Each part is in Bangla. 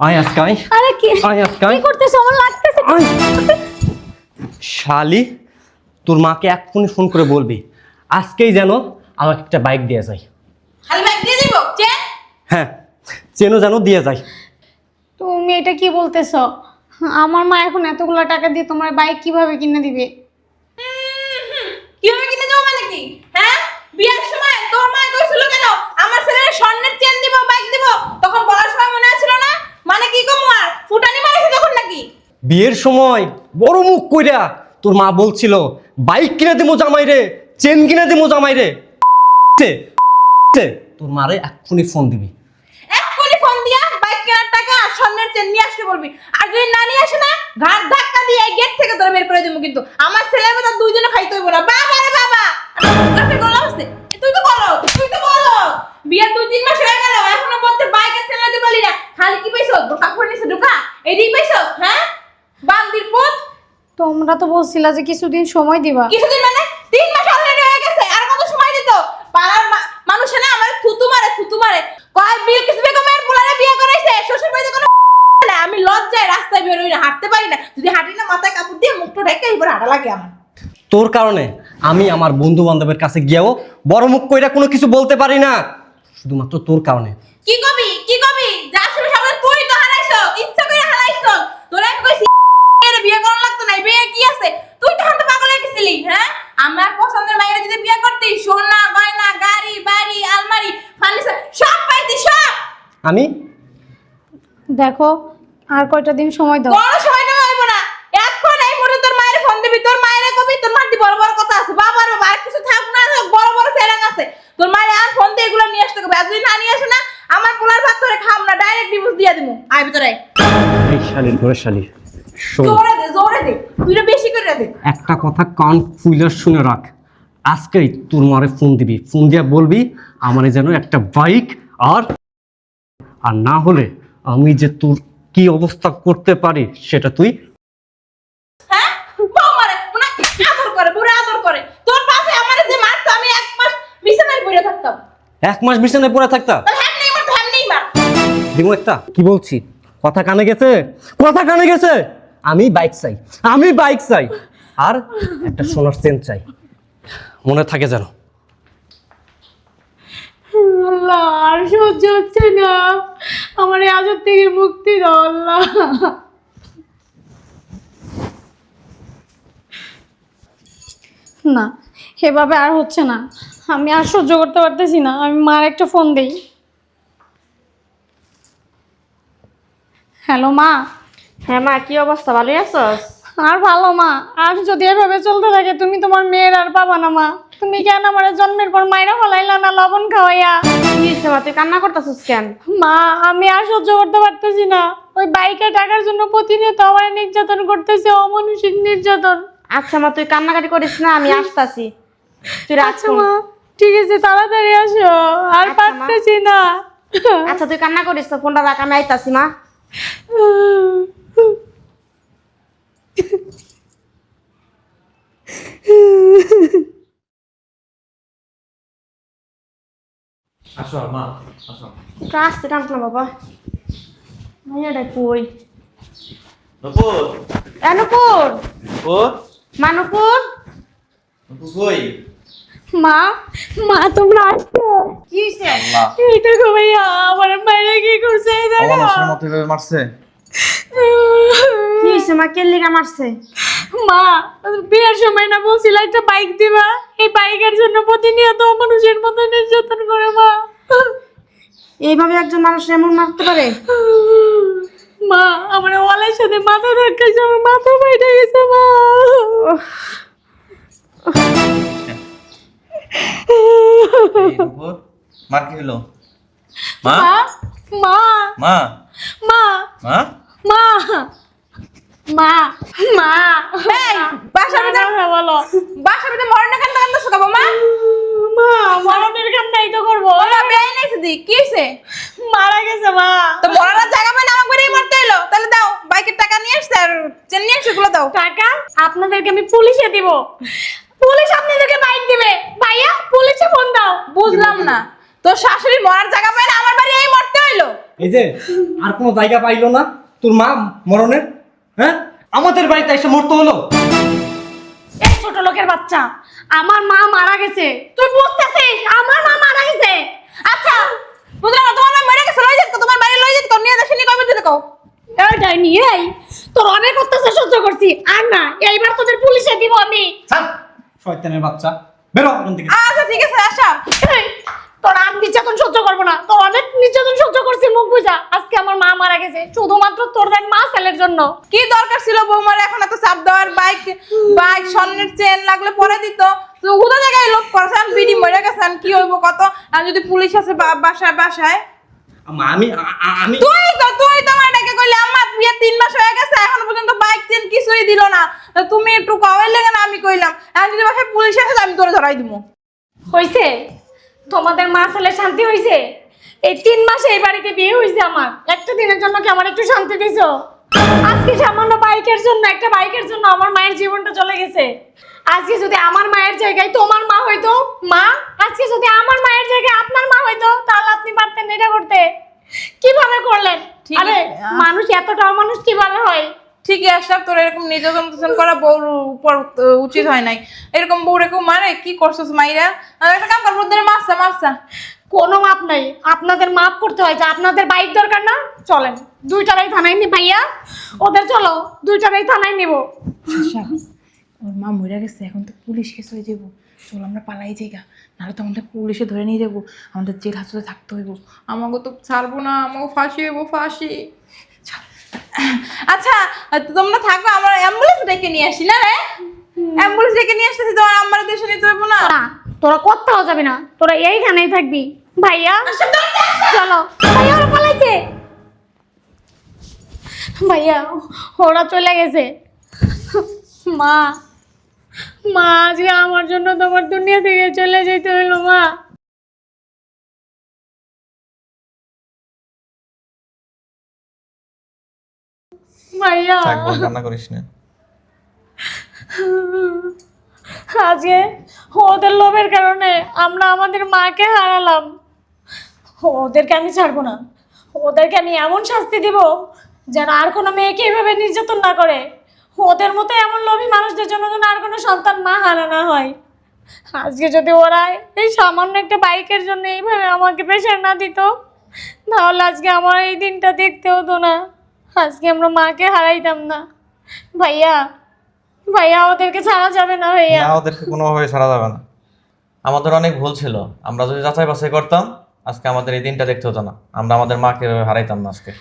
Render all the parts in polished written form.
আয় আজকে আয়। আরে কি আয় আজকে আয়। কি করতেছ? আমার লাগতেছে। শালি, তোর মাকে এক্ষুনি ফোন করে বলবি আজকেই যেন আমাকে একটা বাইক দিয়ে যায়। খালি বাইক দিয়ে দিব চেন? হ্যাঁ, চেনও যেন দিয়ে যায়। তুমি এটা কি বলতেছ? আমার মা এখন এতগুলো টাকা দিয়ে তোমার বাইক কিভাবে কিনে দিবে? কিভাবে কিনে দেবো মানে কি? হ্যাঁ, বিয়ের সময় তোর মা কইছিল কেন আমার ছেলের স্বর্ণের চেন দিব, বাইক দিব? তখন বলার সময় মনে আছিল না? মানে কি কম আর ফুটানি মারছে তখন নাকি? বিয়ের সময় বড় মুখ কইরা তোর মা বলছিল বাইক কিনে দেবো জামাই রে, চেন কিনে দেবো জামাই রে। তোর মারে এক্ষুনি ফোন দিবি। এক্ষুনি ফোন দিয়া বাইক কেনার টাকা আর স্বর্ণের চেন নিয়ে আসতে বলবি। আর যদি না নিয়ে আসে না, ঘাট ধাক্কা দিয়ে এই গেট থেকে তোরা বের করে দেবো কিন্তু। আমার ছেলের মতো দুইজনে খাইতে হইব না। বাবা রে বাবা, তোকে গলা হচ্ছে। তুই তো বলো, তুই তো বলো। বিয়ের 2-3 মাস হয়ে গেল, এখনো পর্যন্ত বাইকের চেন দিতে পারলি না। খালি কি পাইছো? বোকা করে নিছে ঢুকা। এইটাই পাইছো? হ্যাঁ, বান্দির পুত। তোমরা তো বলছিলা যে কিছুদিন সময় দিবা। কিছুদিন মানে 3 মাস অলরেডি হয়ে গেছে। আর কত সময় দিত? পাড়ার মানুষে না আমার থুতু মারে। কয় বিয়ে কিছু বেগমের পোলারে বিয়ে করাইছে, শ্বশুর বাড়িতে কোনো না। আমি লজ্জায় রাস্তায় বের হই না, হাঁটতে পারি না। যদি হাঁটি না মাথায় কাপড় দিয়ে মুখটা ঢেকে এবার হাঁটা লাগে আমার। তোর কারণে আমি আমার বন্ধু বান্ধবের কাছে গিয়েও বড় মুখ কইরা কোনো কিছু বলতে পারি না, শুধুমাত্র তোর কারণে। কি কবি যা শুনে সবাই তুই তো হারাইছো, ইচ্ছা করে হারাইছো। তোরা আমি কইছি এর বিয়ে করা লাগতো না, বিয়ে কি আছে? তুই তো হাতে পাগল হয়ে গেছিলি। হ্যাঁ, আমার পছন্দের মাইয়ারে যদি বিয়ে করতি, সোনা গয়না গাড়ি বাড়ি আলমারি ফার্নিচার সব পাইতি সব। আমি দেখো, আর কয়টা দিন সময় দাও। বড় সময় নেওয়া হইব না। এখন এই মুহূর্তে তোর মায়ের ফোন দিবি, তোর মায়ের কবি তোর মাটি বড় বড় কথা আছে। বাবার বাবা আর কিছু থাক না থাক, বড় বড় ফেরাং আছে। তোর মায়ের আর ফোন দিয়ে এগুলো নিয়ে আসতে হবে। আর যদি না নিয়ে আসে না, আমার পোলার ভাত ধরে খাম না, ডাইরেক্ট ডিভোর্স দিয়ে দিমু। আয় ভিতরে আয়। এই শালির ঘরে শালি, শোন, জোরে দে তুই বেশি করে দে। একটা কথা কান ফুইলার শুনে রাখ। আজকেই তোর মারে ফোন দিবি, ফোন দিয়া বলবি আমারে যেন একটা বাইক আর আর না হলে আমি যে তোর কি অবস্থা করতে পারি সেটা তুই। হ্যাঁ, বউ মারে উনা আদর করে, বুড়া আদর করে। তোর পাশে আমারে যে মারতো, আমি 1 মাস বিছানায় পড়ে থাকতাম। 1 মাস বিছানায় পড়ে থাকতা। তাহলে হ্যাঁ নেই মার, হ্যাঁ নেই মার। দিমু একটা, কি বলছি? কথা কানে গেছে, কথা কানে গেছে। আমি বাইক চাই, আমি বাইক চাই, আর একটা সোনার চেন চাই, মনে থাকে যেন। আল্লাহ, আর সহ্য হচ্ছে না। আমার এই আজব থেকে মুক্তি দাও আল্লাহ। না, এভাবে আর হচ্ছে না। আমি আর সহ্য করতে পারতেছি না। আমি মার একটা ফোন দেই। হ্যালো মা। হ্যাঁ মা, কি অবস্থা? ভালোই আছস? আর ভালো মা। আর যদি এভাবে চলতে থাকে, তুমি তোমার মেয়ের আর পাবা না মা। তুমি কেন আমার জন্মের পর মায়েরা ফলাইলা না লবণ খাওয়াইয়া? কি হয়েছে মা, তুই কান্না করতেছিস কেন? মা, আমি আর সহ্য করতে পারতেছি না। ওই বাইকের টাকার জন্য প্রতিনিয়ত আমার নির্যাতন করতেছে, অমানুষিক নির্যাতন। আচ্ছা মা, তুই কান্নাকাটি করিস না, আমি আসতাছি। তুই রাখ আচ্ছা ফোন। মা, ঠিক আছে, তাড়াতাড়ি আসো। আর আচ্ছা, মা। পারতেছি না। আচ্ছা তুই কান্না করিস তো, ফোনটা রাখ, আমি আইতাছি মা। আসো মা, আসো। একটু আসতে টান না বাবা। মাইয়াটা কই? নপুর, নুপুর, নপুর, মা নুপুর। নপুর কই? মা, মা তোমরা আসো। কি হয়েছে? আল্লাহ, এই দেখো ভাইয়া, আমার মায়েরা কি করছে, এই দেখো। অমানুষের মতো এভাবে মারছে। কি হয়েছে মা, কে লিগা মারছে? মা, বিয়ের সময় না বলছিলা একটা বাইক দিবা? এই বাইকের জন্য প্রতিনিয়ত মানুষের মতো নির্যাতন করে মা। এইভাবে একজন মানুষ এমন মারতে পারে? মা, আমার ওয়ালের সাথে মাথা ধাক্কাইছে, আমার মাথা ফাইটা গেছে মা। এই নপুর, মার কি হলো? মা, মা, মা, মা, মা, মা, মা, মা, এই, বাসার ভিতরে বলো। বাসার ভিতরে মরণে কান্না কান্না শুকাবো মা। মা, মরণের কান্নাই তো করবো। ওরা বেআই নাইছে দি, কি হইছে? মারা গেছে মা। তো মরার জায়গা পাই না, আমাকে বেরিয়ে মরতে হইলো। তাহলে দাও, বাইকের টাকা নিয়ে আসছে আর চেন নিয়ে আসছে, এগুলো দাও। টাকা আপনাদেরকে আমি পুলিশে দিব। পুলিশ আপনাদেরকে বাইক দিবে। ভাইয়া, পুলিশে ফোন দাও। বুঝলাম না, তোর শাশুড়ি মরার জায়গা পায় না, আমার বাড়ি এই মরতে হইলো। এই যে আর কোনো জায়গা পাইলো না তোর মা মরণের? হ্যাঁ, আমাদের বাড়িতে এসে মরতে হলো। এই ছোট লোকের বাচ্চা, আমার মা মারা গেছে, তুই বুঝতেছিস? আমার মা মারা গেছে। আচ্ছা বুঝলাম না, তোমার মা মরে গেছে, লই যেত তোমার বাড়ি, লই যেত নিয়ে যাসনি, কবে দিতে কও? এইটাই নিয়ে এই তোর অনেক অত্যাচার সহ্য করছি, আর না এইবার তোদের পুলিশে দিব আমি। ছাড়, শয়তানের বাচ্চা, বেরো এখান থেকে। আচ্ছা ঠিক আছে আসা। এই, তোর আর নির্যাতন সহ্য করবো না, তোর অনেক নির্যাতন সহ্য করছি, মুখ বুঝা। আজকে আমার মা মারা গেছে শুধুমাত্র তোর মা ছেলের জন্য। কি দরকার ছিল বৌমার এখন এত চাপ দেওয়ার? বাইক বাইক স্বর্ণের চেন লাগলে পরে দিত। তো কোথা জায়গায় লোক করছেন, বিডি মরে গেছেন, কি হইব কত? আর যদি পুলিশ আছে বাসায় বাসায়, আমি তুই তোমার ডেকে কইলে আমার বিয়ে 3 মাস হয়ে গেছে, এখনো পর্যন্ত বাইক চেন কিছুই দিল না। তো তুমি একটু কওয়াই লাগে না, আমি কইলাম এখন যদি বাসায় পুলিশ আসে আমি তোরে ধরাই দিব। হইছে তোমাদের মা ছেলে শান্তি হইছে? এই 3 মাসে এই বাড়িতে বিয়ে হইছে আমার, একটা দিনের জন্য কি আমার একটু শান্তি দিছো? আজকে সামান্য বাইকের জন্য, একটা বাইকের জন্য আমার মায়ের জীবনটা চলে গেছে। আজকে যদি আমার মায়ের জায়গায় তোমার মা হইতো, মা আজকে যদি আমার মায়ের জায়গায় আপনার মা হইতো, তাহলে আপনি পারতেন এটা করতে? কিভাবে করলেন? ঠিক আরে মানুষ এতটা মানুষ কিভাবে হয়? ঠিকই আসলাম, তোর এরকম নির্যাতন করা বউর উপর উচিত হয় নাই। এরকম বউ রেখে মারে, কি করছিস মাইরা? একটা কাম কর, বুদ্ধরে মারছা। কোনো মাপ নাই, আপনাদের মাপ করতে হয়। যে আপনাদের বাইক দরকার না, চলেন দুইটারাই থানায় নি ভাইয়া, ওদের চলো দুইটারাই থানায় নিব। আচ্ছা ওর মা মরে গেছে, এখন তো পুলিশ কেস হয়ে যাবো। চল আমরা পালাই যাইগা, নাহলে তো আমাদের পুলিশে ধরে নিয়ে যাবো, আমাদের জেল হাজতে থাকতে হইব। আমাকে তো ছাড়বো না, আমাকে ফাঁসি হইব, ফাঁসি। আচ্ছা তোমরা থাকো, আমরা অ্যাম্বুলেন্স ডেকে নিয়ে আসি না রে? অ্যাম্বুলেন্স ডেকে নিয়ে আসতেছি, তোমার আমার দেশে নিতে হইব না? না, তোরা কোথাও যাবি না, তোরা এইখানেই থাকবি। ভাইয়া চলো, ভাইয়া ওরা পালাইছে। ভাইয়া ওরা চলে গেছে। মা, মা আজকে আমার জন্য তোমার দুনিয়া থেকে চলে যেতে হলো। মা ভাইয়া থাক বোন, কান্না করিস না। আজকে ওদের লোভের কারণে আমরা আমাদের মাকে হারালাম। ওদেরকে আমি ছাড়বো না, ওদেরকে আমি এমন শাস্তি দিব যেন আর কোনো মেয়েকে এভাবে নির্যাতন না করে। ওদের মতো এমন লোভী মানুষদের জন্য যেন আর কোনো সন্তান মা হারা না হয়। আজকে যদি ওরা এই সামান্য একটা বাইকের জন্য এইভাবে আমাকে প্রেশার না দিত, তাহলে আজকে আমার এই দিনটা দেখতে হতো না, আজকে আমরা মাকে হারাইতাম না। ভাইয়া ভাইয়া ওদেরকে ছাড়া যাবে না ভাইয়া। না, ওদেরকে কোনোভাবে ছাড়া যাবে না। আমাদের অনেক ভুল ছিল, আমরা যদি যাচাই বাছাই করতাম আজকে আমাদের এই দিনটা দেখতে হতো না, আমরা আমাদের মাকে এভাবে হারাইতাম না আজকে।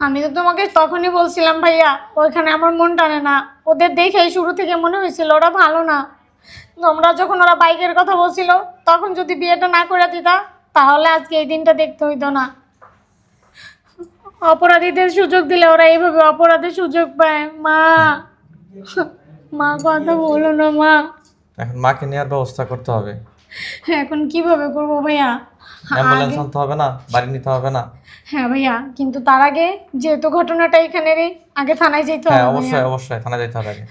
আমি তো তোমাকে তখনই বলছিলাম ভাইয়া, ওইখানে আমার মন টানে না। ওদের দেখেই শুরু থেকে মনে হয়েছিল ওরা ভালো না। তোমরা যখন ওরা বাইকের কথা বলছিল, তখন যদি বিয়েটা না করে দিতা, তাহলে আজকে এই দিনটা দেখতে হইতো না। অপরাধীদের সুযোগ দিলে ওরা এইভাবে অপরাধের সুযোগ পায়। মা, মা কথা বলো না মা। এখন মাকে নেওয়ার ব্যবস্থা করতে হবে। এখন কিভাবে করবো ভাইয়া? অ্যাম্বুলেন্স আনতে হবে না, বাড়ি নিতে হবে না? হ্যাঁ ভাইয়া, কিন্তু তার আগে যেহেতু ঘটনাটা এখানেরই, আগে থানায় যেতে হ্যাঁ হবে অবশ্যই ভাইয়া। অবশ্যই, থানায় যেতে হবে আগে।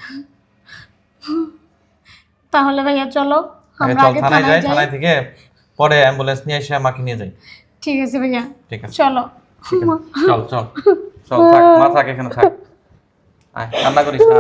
তাহলে ভাইয়া চলো আগে আমরা চল আগে থানায় যাই, থানায় যাই। থানায় থেকে পরে অ্যাম্বুলেন্স নিয়ে এসে মাকে নিয়ে যাই। ঠিক আছে ভাইয়া, ঠিক আছে চলো। ঠিক আছে। চল চল চল, থাক মা, থাক এখানে থাক। আয়, কান্না করিস না।